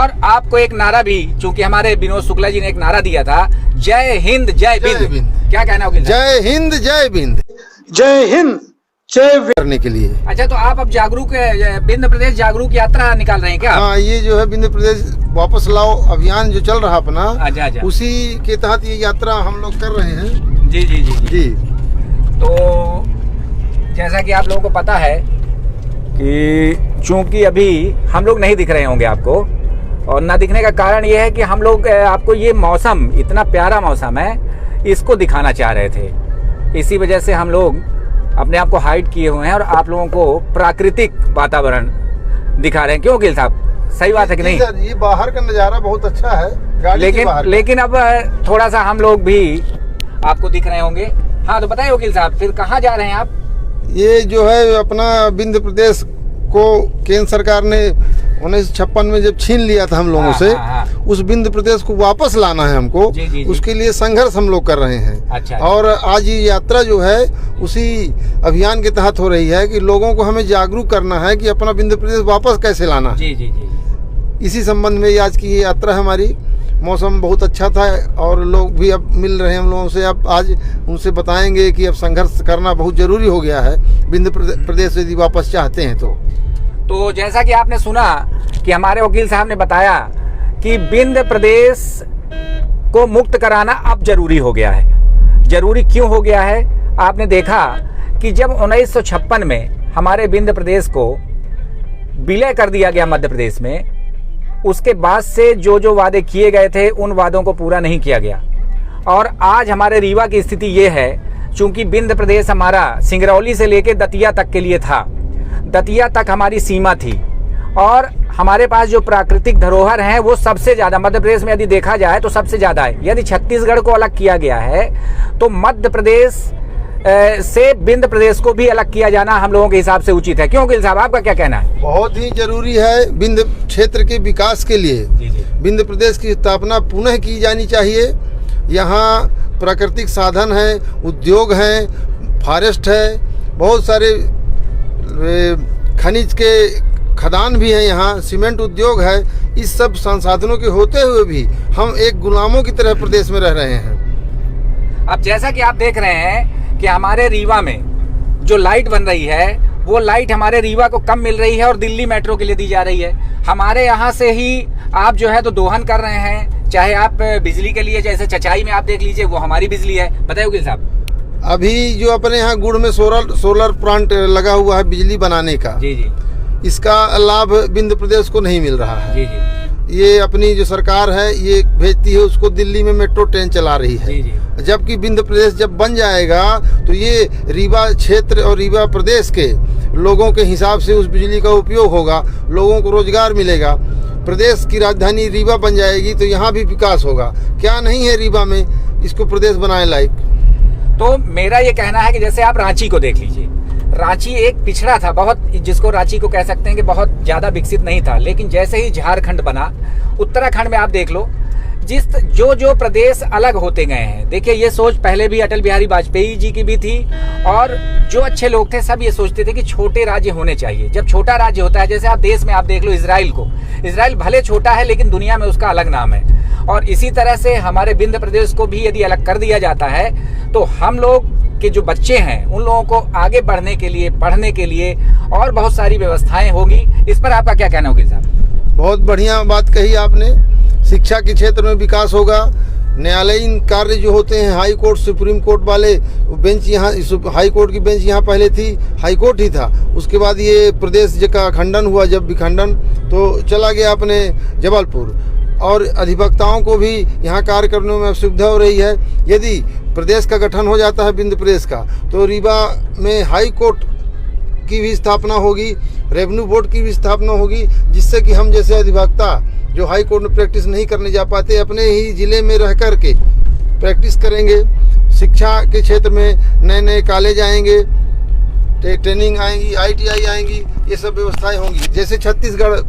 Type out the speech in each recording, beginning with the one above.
और आपको एक नारा भी, चूंकि हमारे विनोद शुक्ला जी ने एक नारा दिया था, जय हिंद जय बिंद, क्या कहना होगा? जय हिंद जय बिंद, जय हिंद जय बिंद करने के लिए। अच्छा, तो आप अब जागरूक बिंद प्रदेश जागरूक यात्रा निकाल रहे हैं क्या? हाँ, ये जो है बिंद प्रदेश वापस लाओ अभियान जो चल रहा अपना, अच्छा। उसी के तहत ये यात्रा हम लोग कर रहे हैं। जी जी जी जी। तो जैसा कि आप लोगों को पता है कि चूंकि अभी हम लोग नहीं दिख रहे होंगे आपको, और ना दिखने का कारण ये है कि हम लोग आपको ये मौसम, इतना प्यारा मौसम है, इसको दिखाना चाह रहे थे। इसी वजह से हम लोग अपने आप को हाइड किए हुए हैं और आप लोगों को प्राकृतिक वातावरण दिखा रहे हैं। क्यों गिल साहब, सही बात है कि नहीं? सर, ये बाहर का नज़ारा बहुत अच्छा है, गाड़ी के बाहर। लेकिन अब थोड़ा सा हम लोग भी आपको दिख रहे होंगे। हाँ, तो बताइए वकील साहब, फिर कहाँ जा रहे हैं आप? ये जो है अपना बिंद प्रदेश को केंद्र सरकार ने 1956 में जब छीन लिया था हम लोगों से, उस बिंद प्रदेश को वापस लाना है हमको। जी। उसके लिए संघर्ष हम लोग कर रहे हैं। अच्छा। और आज ये यात्रा जो है उसी अभियान के तहत हो रही है कि लोगों को हमें जागरूक करना है कि अपना बिंद प्रदेश वापस कैसे लाना है। जी। इसी संबंध में आज की ये यात्रा है हमारी। मौसम बहुत अच्छा था और लोग भी अब मिल रहे हैं हम लोगों से। अब आज उनसे बताएंगे कि अब संघर्ष करना बहुत ज़रूरी हो गया है बिंद प्रदेश यदि वापस चाहते हैं तो जैसा कि आपने सुना कि हमारे वकील साहब ने बताया कि बिंद प्रदेश को मुक्त कराना अब जरूरी हो गया है। जरूरी क्यों हो गया है? आपने देखा कि जब 1956 में हमारे बिंद प्रदेश को विलय कर दिया गया मध्य प्रदेश में, उसके बाद से जो वादे किए गए थे उन वादों को पूरा नहीं किया गया। और आज हमारे रीवा की स्थिति ये है, चूंकि बिंद प्रदेश हमारा सिंगरौली से लेकर दतिया तक के लिए था, दतिया तक हमारी सीमा थी, और हमारे पास जो प्राकृतिक धरोहर हैं वो सबसे ज़्यादा मध्य प्रदेश में यदि देखा जाए तो सबसे ज़्यादा है। यदि छत्तीसगढ़ को अलग किया गया है तो मध्य प्रदेश से बिंद प्रदेश को भी अलग किया जाना हम लोगों के हिसाब से उचित है। क्यों गिल साहब, आपका क्या कहना है? बहुत ही जरूरी है बिंद क्षेत्र के विकास के लिए। जी। बिंद प्रदेश की स्थापना पुनः की जानी चाहिए। यहाँ प्राकृतिक साधन है, उद्योग हैं, फॉरेस्ट है, बहुत सारे खनिज के खदान भी हैं, यहाँ सीमेंट उद्योग है। इस सब संसाधनों के होते हुए भी हम एक गुलामों की तरह प्रदेश में रह रहे हैं। अब जैसा कि आप देख रहे हैं कि हमारे रीवा में जो लाइट बन रही है, वो लाइट हमारे रीवा को कम मिल रही है और दिल्ली मेट्रो के लिए दी जा रही है। हमारे यहाँ से ही आप जो है तो दोहन कर रहे हैं, चाहे आप बिजली के लिए, जैसे चचाई में आप देख लीजिए, वो हमारी बिजली है। बताइए वकील साहब। अभी जो अपने यहाँ गुड़ में सोलर प्लांट लगा हुआ है बिजली बनाने का, जी। इसका लाभ बिंद प्रदेश को नहीं मिल रहा है। जी। ये अपनी जो सरकार है ये भेजती है उसको, दिल्ली में मेट्रो ट्रेन चला रही है। जी। जबकि बिंद प्रदेश जब बन जाएगा तो ये रीवा क्षेत्र और रीवा प्रदेश के लोगों के हिसाब से उस बिजली का उपयोग होगा, लोगों को रोजगार मिलेगा। प्रदेश की राजधानी रीवा बन जाएगी तो यहाँ भी विकास होगा। क्या नहीं है रीवा में, इसको प्रदेश बनाए लायक। तो मेरा ये कहना है कि जैसे आप रांची को देख लीजिए, रांची एक पिछड़ा था बहुत, जिसको रांची को कह सकते हैं कि बहुत ज़्यादा विकसित नहीं था। लेकिन जैसे ही झारखंड बना, उत्तराखंड में आप देख लो, जो प्रदेश अलग होते गए हैं। देखिए, ये सोच पहले भी अटल बिहारी वाजपेयी जी की भी थी, और जो अच्छे लोग थे सब ये सोचते थे कि छोटे राज्य होने चाहिए। जब छोटा राज्य होता है, जैसे आप देश में आप देख लो इजराइल को, इजराइल भले छोटा है लेकिन दुनिया में उसका अलग नाम है। और इसी तरह से हमारे बिंद प्रदेश को भी यदि अलग कर दिया जाता है तो हम लोग के जो बच्चे हैं उन लोगों को आगे बढ़ने के लिए, पढ़ने के लिए और बहुत सारी व्यवस्थाएं होगी। इस पर आपका क्या कहना होगा साहब? बहुत बढ़िया बात कही आपने। शिक्षा के क्षेत्र में विकास होगा। न्यायालयीन कार्य जो होते हैं, हाई कोर्ट, सुप्रीम कोर्ट वाले बेंच, यहाँ हाई कोर्ट की बेंच यहाँ पहले थी, हाई कोर्ट ही था। उसके बाद ये प्रदेश का खंडन हुआ, जब विखंडन, तो चला गया अपने जबलपुर। और अधिवक्ताओं को भी यहाँ कार्य करने में सुविधा हो रही है। यदि प्रदेश का गठन हो जाता है बिंद प्रदेश का, तो रीवा में हाई कोर्ट की भी स्थापना होगी, रेवेन्यू बोर्ड की भी स्थापना होगी, जिससे कि हम जैसे अधिवक्ता जो हाई कोर्ट में प्रैक्टिस नहीं करने जा पाते, अपने ही ज़िले में रह कर के प्रैक्टिस करेंगे। शिक्षा के क्षेत्र में नए नए कॉलेज आएंगे, ट्रेनिंग आएंगी, ITI आएंगी, ये सब व्यवस्थाएं होंगी। जैसे छत्तीसगढ़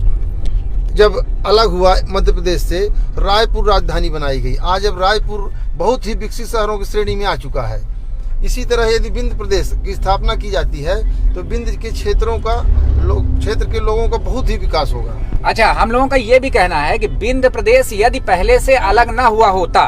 जब अलग हुआ मध्य प्रदेश से, रायपुर राजधानी बनाई गई। आज अब रायपुर बहुत ही विकसित शहरों की श्रेणी में आ चुका है। इसी तरह यदि विंध्य प्रदेश की स्थापना की जाती है तो विंध्य के क्षेत्र के लोगों का बहुत ही विकास होगा। अच्छा, हम लोगों का ये भी कहना है कि विंध्य प्रदेश यदि पहले से अलग ना हुआ होता,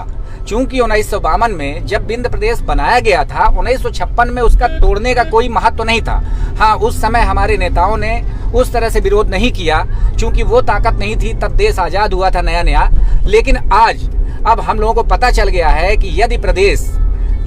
चूंकि 1952 में जब विंध्य प्रदेश बनाया गया था, 1956 में उसका तोड़ने का कोई महत्व नहीं था। हाँ, उस समय हमारे नेताओं ने उस तरह से विरोध नहीं किया, चूंकि वो ताकत नहीं थी, तब देश आजाद हुआ था नया नया। लेकिन आज अब हम लोगों को पता चल गया है कि यदि प्रदेश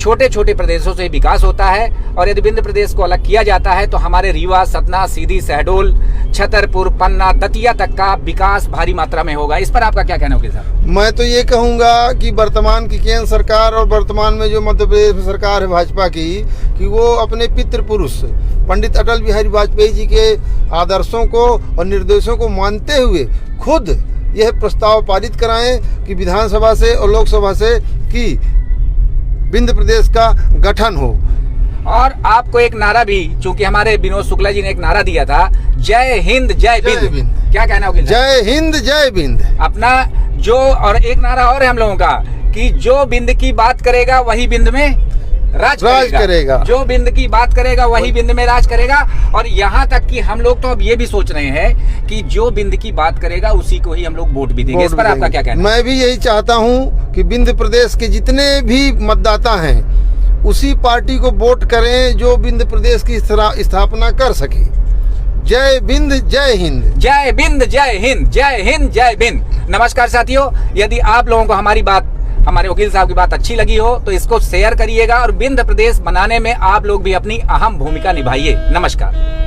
छोटे छोटे प्रदेशों से विकास होता है और यदि विंध्य प्रदेश को अलग किया जाता है तो हमारे रीवा, सतना, सीधी, शहडोल, छतरपुर, पन्ना, दतिया तक का विकास भारी मात्रा में होगा। इस पर आपका क्या कहना होगा सर? मैं तो ये कहूँगा कि वर्तमान की केंद्र सरकार और वर्तमान में जो मध्य प्रदेश में सरकार है भाजपा की, कि वो अपने पितृ पुरुष पंडित अटल बिहारी वाजपेयी जी के आदर्शों को और निर्देशों को मानते हुए खुद यह प्रस्ताव पारित कराएं कि विधानसभा से और लोकसभा से कि विंध्य प्रदेश का गठन हो। और आपको एक नारा भी, चूंकि हमारे विनोद शुक्ला जी ने एक नारा दिया था, जय हिंद जय विंध्य, क्या कहना होगा? जय हिंद जय विंध्य अपना जो, और एक नारा और है हम लोगों का कि जो विंध्य की बात करेगा वही विंध्य में राज करेगा। जो विंध्य की बात करेगा वही विंध्य में राज करेगा। और यहाँ तक कि हम लोग तो अब ये भी सोच रहे हैं कि जो विंध्य की बात करेगा उसी को ही हम लोग वोट भी देंगे। इस पर आपका क्या कहना? मैं भी यही चाहता हूँ कि विंध्य प्रदेश के जितने भी मतदाता हैं उसी पार्टी को वोट करें जो विंध्य प्रदेश की स्थापना कर सके। जय विंध्य जय हिंद, जय विंध्य जय हिंद, जय हिंद जय विंध्य। नमस्कार साथियों, यदि आप लोगों को हमारी बात, हमारे वकील साहब की बात अच्छी लगी हो तो इसको शेयर करिएगा और विंध्य प्रदेश बनाने में आप लोग भी अपनी अहम भूमिका निभाइए। नमस्कार।